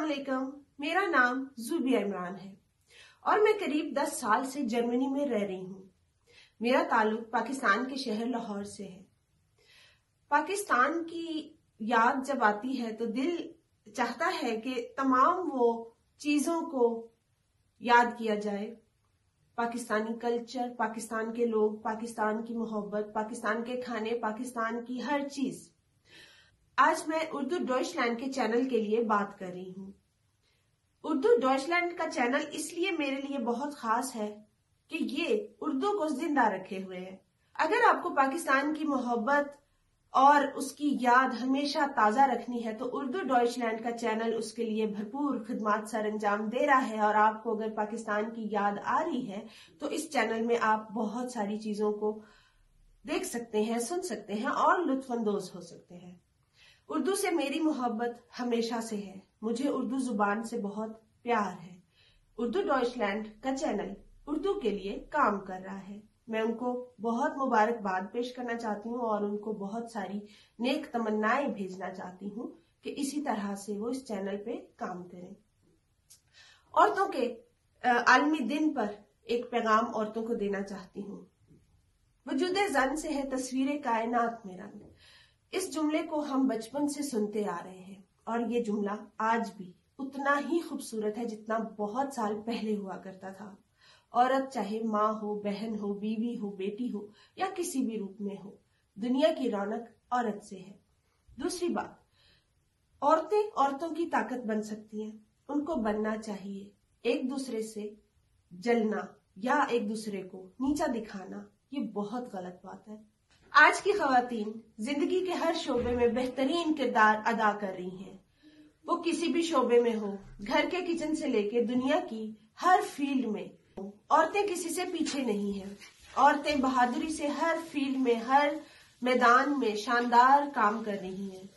अस्सलामुअलैकुम, मेरा नाम जुबिया इमरान है और मैं करीब 10 साल से जर्मनी में रह रही हूँ। मेरा ताल्लुक पाकिस्तान के शहर लाहौर से है। पाकिस्तान की याद जब आती है तो दिल चाहता है कि तमाम वो चीजों को याद किया जाए। पाकिस्तानी कल्चर, पाकिस्तान के लोग, पाकिस्तान की मोहब्बत, पाकिस्तान के खाने, पाकिस्तान की हर चीज। आज मैं उर्दू डॉइचलैंड के चैनल के लिए बात कर रही हूँ। उर्दू डॉइचलैंड का चैनल इसलिए मेरे लिए बहुत खास है कि ये उर्दू को जिंदा रखे हुए है। अगर आपको पाकिस्तान की मोहब्बत और उसकी याद हमेशा ताजा रखनी है तो उर्दू डॉइचलैंड का चैनल उसके लिए भरपूर खिदमत सरअंजाम दे रहा है। और आपको अगर पाकिस्तान की याद आ रही है तो इस चैनल में आप बहुत सारी चीजों को देख सकते हैं, सुन सकते हैं और लुत्फानंदोज हो सकते हैं। उर्दू से मेरी मोहब्बत हमेशा से है। मुझे उर्दू जुबान से बहुत प्यार है। उर्दू डॉइचलैंड का चैनल उर्दू के लिए काम कर रहा है। मैं उनको बहुत मुबारकबाद पेश करना चाहती हूँ और उनको बहुत सारी नेक तमन्नाएं भेजना चाहती हूँ कि इसी तरह से वो इस चैनल पे काम करें। औरतों के आलमी दिन पर एक पैगाम औरतों को देना चाहती हूँ। वजूदे जन से है तस्वीर कायनात में रंग। इस जुमले को हम बचपन से सुनते आ रहे हैं और ये जुमला आज भी उतना ही खूबसूरत है जितना बहुत साल पहले हुआ करता था। औरत चाहे माँ हो, बहन हो, बीवी हो, बेटी हो या किसी भी रूप में हो, दुनिया की रौनक औरत से है। दूसरी बात, औरतें औरतों की ताकत बन सकती हैं, उनको बनना चाहिए। एक दूसरे से जलना या एक दूसरे को नीचा दिखाना ये बहुत गलत बात है। आज की खवातीन जिंदगी के हर शोबे में बेहतरीन किरदार अदा कर रही हैं। वो किसी भी शोबे में हो, घर के किचन से लेके दुनिया की हर फील्ड में औरतें किसी से पीछे नहीं हैं। औरतें बहादुरी से हर फील्ड में, हर मैदान में शानदार काम कर रही हैं।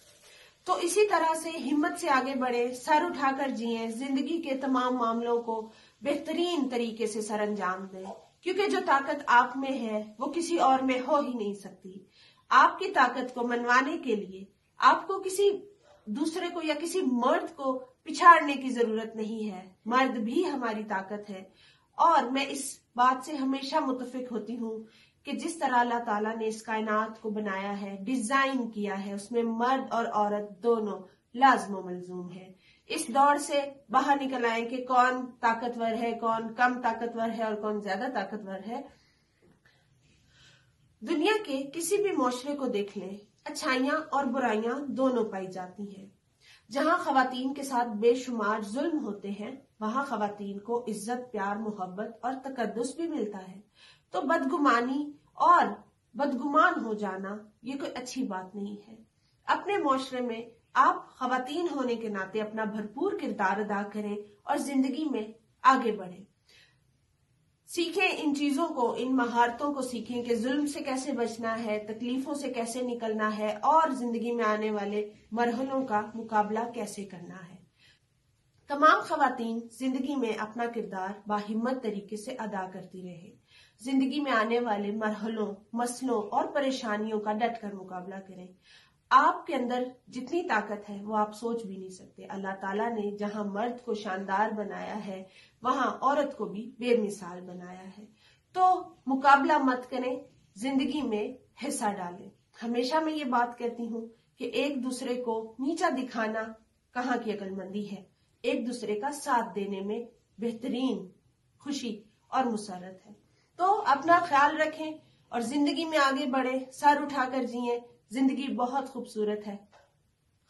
तो इसी तरह से हिम्मत से आगे बढ़े, सर उठाकर जिए, जिंदगी के तमाम मामलों को बेहतरीन तरीके से सरअंजाम दें, क्योंकि जो ताकत आप में है वो किसी और में हो ही नहीं सकती। आपकी ताकत को मनवाने के लिए आपको किसी दूसरे को या किसी मर्द को पिछाड़ने की जरूरत नहीं है। मर्द भी हमारी ताकत है और मैं इस बात से हमेशा मुतफिक होती हूँ कि जिस तरह अल्लाह ताला ने इस कायनात को बनाया है, डिजाइन किया है, उसमें मर्द और औरत दोनों लाज़िम व मलजूम है। इस दौड़ से बाहर निकल आए कि कौन ताकतवर है, कौन कम ताकतवर है और कौन ज्यादा ताकतवर है। दुनिया के किसी भी मुआशरे को देख लें, अच्छाइयां और बुराइयां दोनों पाई जाती हैं। जहां खवातीन के साथ बेशुमार जुल्म होते हैं वहां खवातीन को इज्जत, प्यार, मोहब्बत और तकद्दुस भी मिलता है। तो बदगुमानी और बदगुमान हो जाना ये कोई अच्छी बात नहीं है। अपने मुआशरे में आप खवातीन होने के नाते अपना भरपूर किरदार अदा करें और जिंदगी में आगे बढ़ें। सीखें इन चीजों को, इन महारतों को सीखें कि जुल्म से कैसे बचना है, तकलीफों से कैसे निकलना है और जिंदगी में आने वाले मरहलों का मुकाबला कैसे करना है। तमाम खवातीन जिंदगी में अपना किरदार बाहिम्मत तरीके से अदा करती रहे। जिंदगी में आने वाले मरहलों, मसलों और परेशानियों का डटकर मुकाबला करें। आपके अंदर जितनी ताकत है वो आप सोच भी नहीं सकते। अल्लाह ताला ने जहां मर्द को शानदार बनाया है वहां औरत को भी बेमिसाल बनाया है। तो मुकाबला मत करें, जिंदगी में हिस्सा डालें। हमेशा मैं ये बात कहती हूँ कि एक दूसरे को नीचा दिखाना कहाँ की अक्लमंदी है। एक दूसरे का साथ देने में बेहतरीन खुशी और मुसरत है। तो अपना ख्याल रखें और जिंदगी में आगे बढ़े, सर उठाकर जिए। जिंदगी बहुत खूबसूरत है।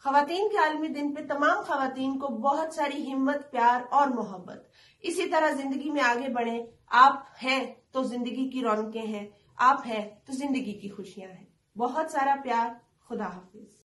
खवातीन के आलमी दिन पे तमाम खवातीन को बहुत सारी हिम्मत, प्यार और मोहब्बत। इसी तरह जिंदगी में आगे बढ़े। आप हैं तो जिंदगी की रौनकें हैं, आप हैं तो जिंदगी की खुशियां हैं। बहुत सारा प्यार। खुदा हाफिज।